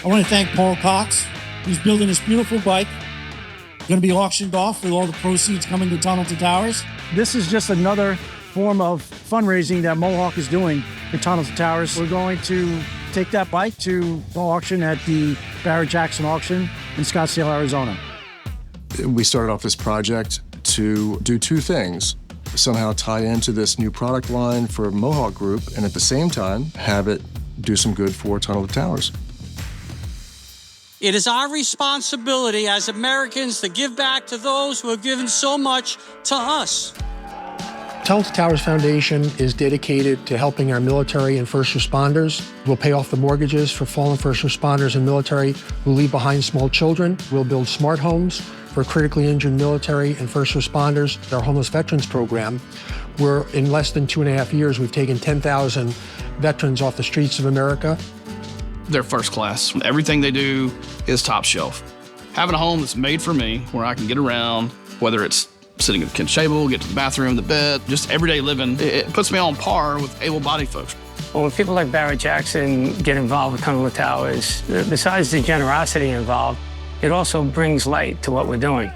I want to thank Paul Cox, who's building this beautiful bike. Going to be auctioned off with all the proceeds coming to Tunnel to Towers. This is just another form of fundraising that Mohawk is doing for Tunnel to Towers. We're going to take that bike to auction at the Barrett-Jackson auction in Scottsdale, Arizona. We started off this project to do two things: somehow tie into this new product line for Mohawk Group, and at the same time have it do some good for Tunnel to Towers. It is our responsibility as Americans to give back to those who have given so much to us. Tunnel to Towers Foundation is dedicated to helping our military and first responders. We'll pay off the mortgages for fallen first responders and military who leave behind small children. We'll build smart homes for critically injured military and first responders. Our homeless veterans program, where in less than 2.5 years, we've taken 10,000 veterans off the streets of America. They're first class. Everything they do is top shelf. Having a home that's made for me, where I can get around, whether it's sitting at the kitchen table, get to the bathroom, the bed, just everyday living, it puts me on par with able-bodied folks. Well, when people like Barrett-Jackson get involved with Tunnel to Towers, besides the generosity involved, it also brings light to what we're doing.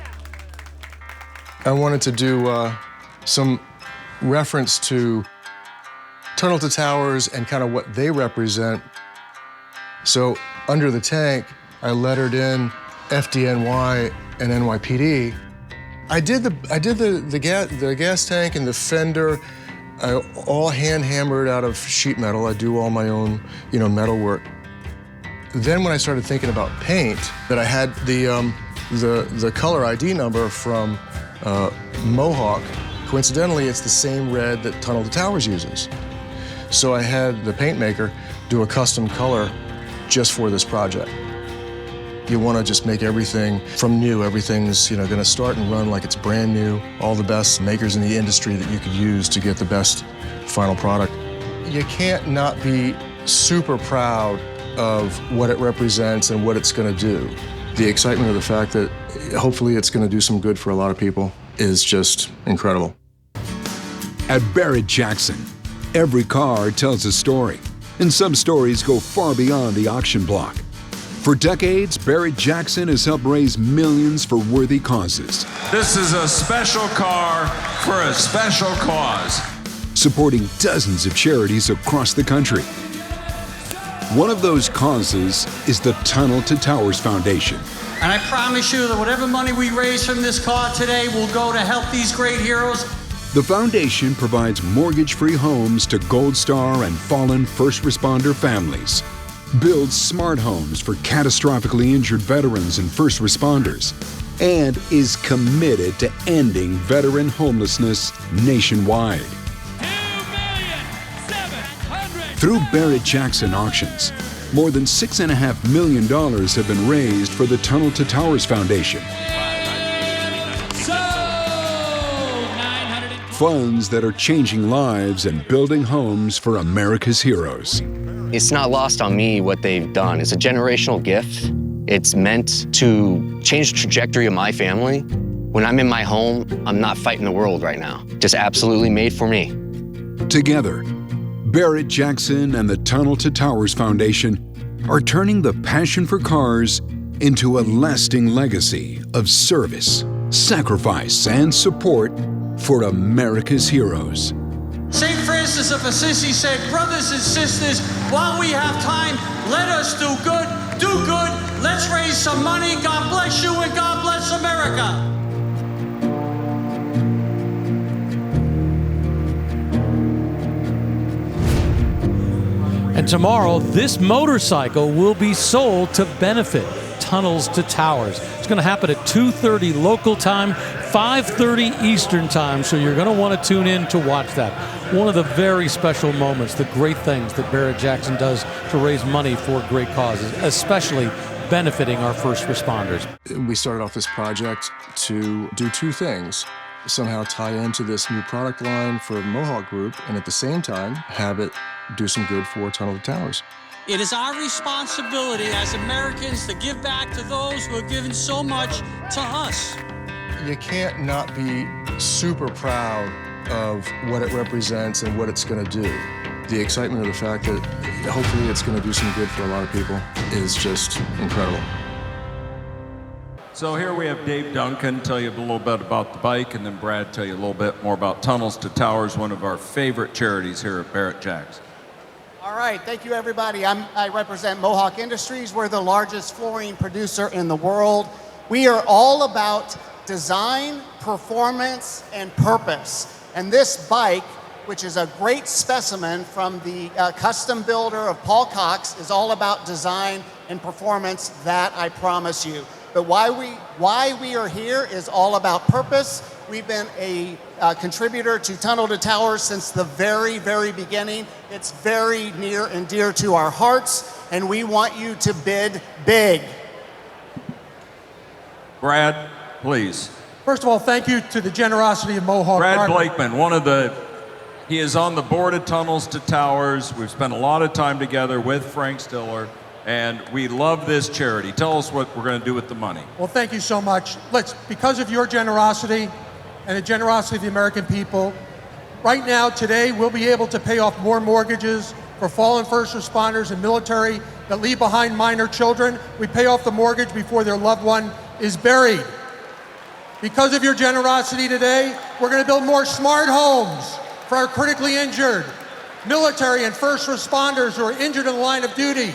I wanted to do some reference to Tunnel to Towers and kind of what they represent. So under the tank, I lettered in FDNY and NYPD. I did the gas tank and the fender, all hand hammered out of sheet metal. I do all my own, metal work. Then when I started thinking about paint, that I had the color ID number from Mohawk. Coincidentally, it's the same red that Tunnel to Towers uses. So I had the paint maker do a custom color just for this project. You want to just make everything from new. Everything's going to start and run like it's brand new. All the best makers in the industry that you could use to get the best final product. You can't not be super proud of what it represents and what it's going to do. The excitement of the fact that hopefully it's going to do some good for a lot of people is just incredible. At Barrett-Jackson, every car tells a story, and some stories go far beyond the auction block. For decades, Barrett-Jackson has helped raise millions for worthy causes. This is a special car for a special cause. Supporting dozens of charities across the country. One of those causes is the Tunnel to Towers Foundation. And I promise you that whatever money we raise from this car today will go to help these great heroes. The foundation provides mortgage-free homes to Gold Star and fallen first responder families, builds smart homes for catastrophically injured veterans and first responders, and is committed to ending veteran homelessness nationwide. Through Barrett-Jackson auctions, more than $6.5 million have been raised for the Tunnel to Towers Foundation. Funds that are changing lives and building homes for America's heroes. It's not lost on me what they've done. It's a generational gift. It's meant to change the trajectory of my family. When I'm in my home, I'm not fighting the world right now. Just absolutely made for me. Together, Barrett-Jackson and the Tunnel to Towers Foundation are turning the passion for cars into a lasting legacy of service, sacrifice, and support for America's heroes. St. Francis of Assisi said, brothers and sisters, while we have time, let us do good, let's raise some money. God bless you and God bless America. And tomorrow, this motorcycle will be sold to benefit Tunnels to Towers. It's going to happen at 2:30 local time, 5:30 Eastern time, so you're going to want to tune in to watch that. One of the very special moments, the great things that Barrett-Jackson does to raise money for great causes, especially benefiting our first responders. We started off this project to do two things: somehow tie into this new product line for Mohawk Group, and at the same time have it do some good for Tunnel to Towers. It is our responsibility as Americans to give back to those who have given so much to us. You can't not be super proud of what it represents and what it's going to do. The excitement of the fact that hopefully it's going to do some good for a lot of people is just incredible. So here we have Dave Duncan tell you a little bit about the bike, and then Brad tell you a little bit more about Tunnels to Towers, one of our favorite charities here at Barrett-Jackson. All right, thank you everybody. I represent Mohawk Industries. We're the largest flooring producer in the world. We are all about design, performance, and purpose. And this bike, which is a great specimen from the custom builder of Paul Cox, is all about design and performance, that I promise you. But why we are here is all about purpose. We've been a contributor to Tunnel to Towers since the very, very beginning. It's very near and dear to our hearts, and we want you to bid big. Brad, please. First of all, thank you to the generosity of Mohawk. Brad Blakeman, he is on the board of Tunnels to Towers. We've spent a lot of time together with Frank Stiller, and we love this charity. Tell us what we're going to do with the money. Well, thank you so much. Because of your generosity and the generosity of the American people, right now, today, we'll be able to pay off more mortgages for fallen first responders and military that leave behind minor children. We pay off the mortgage before their loved one is buried. Because of your generosity today, we're going to build more smart homes for our critically injured military and first responders who are injured in the line of duty.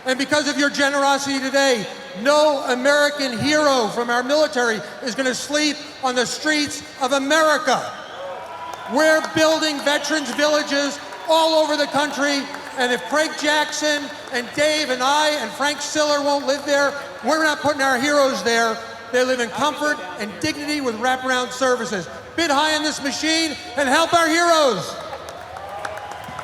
And because of your generosity today, no American hero from our military is going to sleep on the streets of America. We're building veterans villages all over the country, and if Craig Jackson and Dave and I and Frank Stiller won't live there, we're not putting our heroes there. They live in comfort and dignity with wraparound services. Bid high on this machine and help our heroes.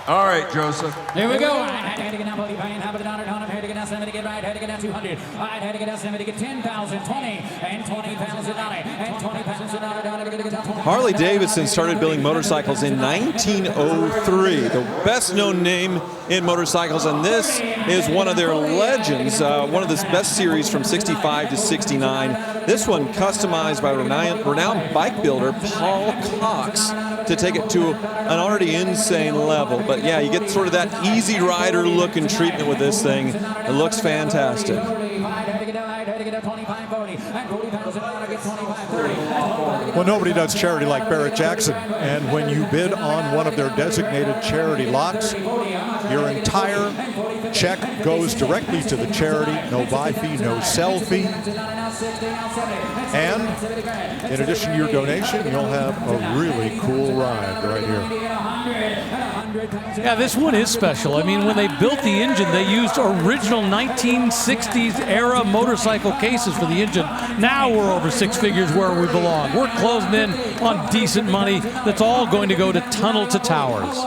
All right, Joseph. Here we go. I had to get down 45, half of the dollar, I had to get down 70, get right, I had to get down 200. I had to get down 70, get 10,000, 20, and $20,000, and $20,000. Harley-Davidson started building motorcycles in 1903, the best known name in motorcycles, and this is one of their legends, one of the best series from 65 to 69. This one customized by renowned bike builder Paul Cox to take it to an already insane level. But yeah, you get sort of that easy rider look and treatment with this thing. It looks fantastic. Well, nobody does charity like Barrett-Jackson, and when you bid on one of their designated charity lots, your entire check goes directly to the charity. No buy fee, no sell fee. And in addition to your donation, you'll have a really cool ride right here. Yeah, this one is special. I mean, when they built the engine, they used original 1960s era motorcycle cases for the engine. Now we're over six figures where we belong. We're closing in on decent money. That's all going to go to Tunnel to Towers.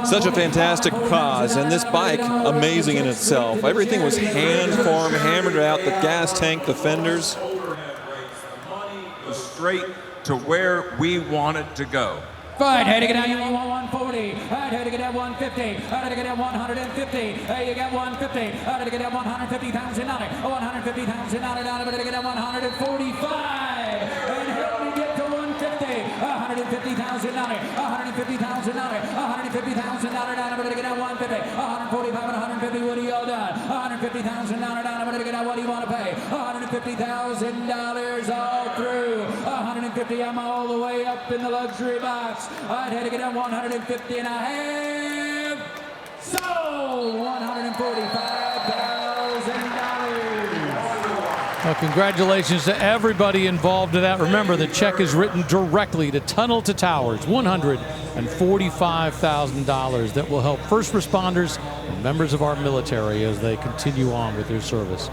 Such a fantastic cause, and this bike, amazing in itself. Everything was hand-formed, hammered out, the gas tank, the fenders. Straight to where we want it to go. Right, had to get down, you want 140. Right, had to get down 150. Had to get down 150. Hey, you got 150. Had to get down $150,000. $150,000. But to get down 145. And help me get to 150. $150,000. $150,000. $150,000. But to get down 150. 145 and 150. What are y'all done? $150,000. But to get down, what do you want to pay? $150,000 all through. 150. I'm all the way up in the luxury box. I had to get down 150 and a half. Sold $145,000. Well, congratulations to everybody involved in that. Remember, the check is written directly to Tunnel to Towers, $145,000 that will help first responders and members of our military as they continue on with their service.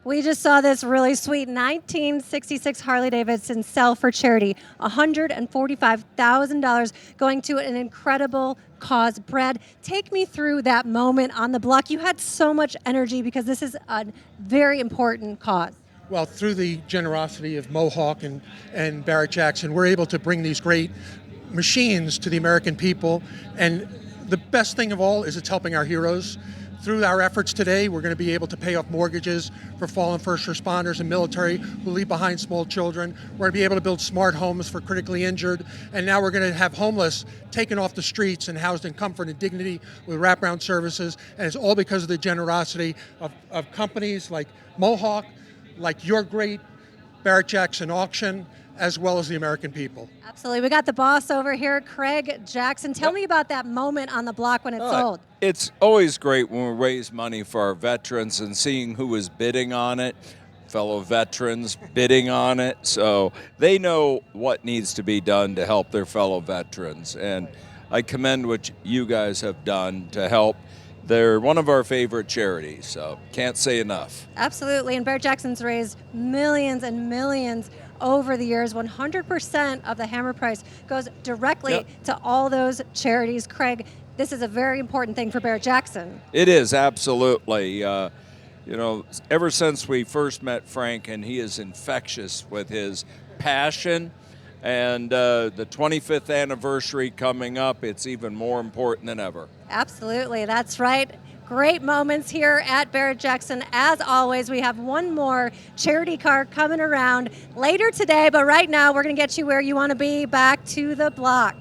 We We just saw this really sweet 1966 Harley-Davidson sell for charity, $145,000 going to an incredible cause. Brad, take me through that moment on the block. You had so much energy because this is a very important cause. Well, through the generosity of Mohawk and Barrett-Jackson, we're able to bring these great machines to the American people. And the best thing of all is it's helping our heroes. Through our efforts today, we're going to be able to pay off mortgages for fallen first responders and military who leave behind small children. We're going to be able to build smart homes for critically injured. And now we're going to have homeless taken off the streets and housed in comfort and dignity with wraparound services. And it's all because of the generosity of companies like Mohawk, like your great Barrett-Jackson auction, as well as the American people. Absolutely. We got the boss over here, Craig Jackson. Tell me about that moment on the block when it sold. It's always great when we raise money for our veterans and seeing who is bidding on it, fellow veterans bidding on it. So they know what needs to be done to help their fellow veterans. And I commend what you guys have done to help. They're one of our favorite charities, so can't say enough. Absolutely. And Barrett-Jackson's raised millions and millions over the years. 100% of the hammer price goes directly to all those charities. Craig, this is a very important thing for Barrett-Jackson. It is, absolutely. You know, ever since we first met Frank, and he is infectious with his passion, and the 25th anniversary coming up, it's even more important than ever. Absolutely, that's right. Great moments here at Barrett-Jackson. As always, we have one more charity car coming around later today, but right now we're going to get you where you want to be, back to the block.